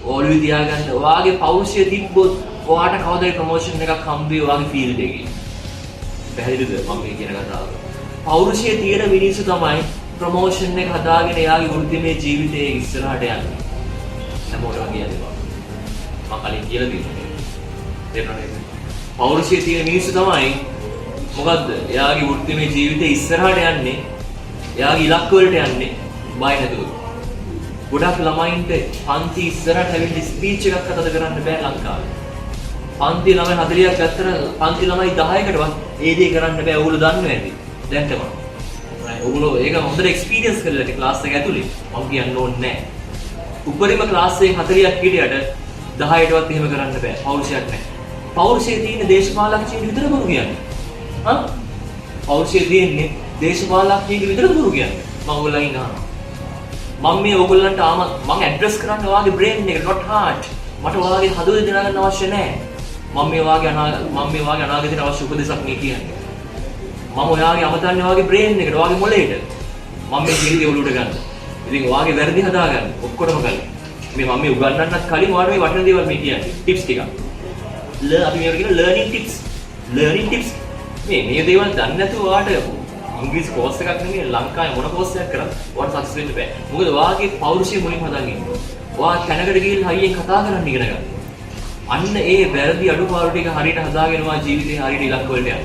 ඔළුවේ තියාගන්න. ඔයාගේ පෞරුෂය තිබ්බොත් ඔයාට කවදායි ප්‍රොමෝෂන් එකක් හම්බ වෙයි ඔයාගේ ෆීල්ඩ් එකේ. පැහැදිලිද මම මේ කියන කතාව? පෞරුෂය තියෙන මිනිස්සු තමයි ප්‍රොමෝෂන් එක හදාගෙන එයාගේ වෘත්තිමය ජීවිතයේ ඉස්සරහට යන්නේ. හැමෝටම කියන්නේ මම කලින් කියලා තියෙනවා. තේරුණාද? පෞරුෂය තියෙන මිනිස්සු තමයි මොකද්ද? එයාගේ වෘත්තිමය ජීවිතේ ඉස්සරහට යන්නේ. එයාගේ ඉලක්ක වලට යන්නේ බය නැතුව. ගොඩක් ළමයින්ට පන්ති ඉස්සරහට ඇවිල්ලා ස්පීච් එකක් අතද කරන්න බෑ ලංකාවේ. පන්ති ළමයි 40ක් ගත්තට පන්ති ළමයි 10කටවත් ඒ දේ කරන්න බෑ. ඕගොල්ලෝ දන්නව ඇති. දැන් තමයි. ඕගොල්ලෝ ඒක හොඳට එක්ස්පීරියන්ස් කරලා ඇති ක්ලාස් එක ඇතුලේ. මම කියන්න ඕනේ නෑ. උඩරිම ක්ලාස් එකෙන් 40ක් හිටියට 10ටවත් එහෙම කරන්න බෑ. පෞරුෂයක් නැහැ. පෞරුෂයේ තියෙන දේශපාලකයන් විතර බොරු කියන්නේ. හා? පෞරුෂයේ තියෙන්නේ දේශපාලකයන් විතර බොරු කියන්නේ. මම ඕගොල්ලන්ගෙන් අහනවා. මම මේ ඕගොල්ලන්ට මම ඇඩ්‍රස් කරන්න ඔයාගේ බ්‍රේන් එක not heart. මට ඔයාගේ හදවත දිනා ගන්න අවශ්‍ය නැහැ. මම මේ වාගේ අනාගතයට අවශ්‍ය උපදේශක් මේ කියන්නේ. මම ඔයාගේ අමතන්නේ ඔයාගේ බ්‍රේන් එකට, ඔයාගේ මොළයට. මම මේ කියන දේ ඔලුවට ගන්න. ඉතින් ඔයාගේ වැරදි හදාගන්න ඔක්කොටම කලින්. මම මේ උගන්වන්නත් කලින් ඔයාලට මේ වටින දේවල් මේ කියන්නේ. ටිප්ස් ටිකක්. අපි මේකට කියන ලර්නින් ටිප්ස්. Learning tips. මේ දේවල් දන්නේ නැතුව ඔයාට ඉංග්‍රීසි කෝස් එකක් නෙමෙයි ලංකාවේ මොන කෝස් එකක් කරත් ඔයාට සක්සස් වෙන්න බෑ. මොකද ඔයාගේ පෞරුෂය මුලින්ම හදාගෙන ඉන්න. ඔයා තැනකට ගිහින් හයියෙන් කතා කරන්න ඉගෙන ගන්න. අන්න ඒ වැරදි අඩුපාඩු ටික හරියට හදාගෙන ඔයා ජීවිතේ හරියට ඉලක්ක වලට යන්න.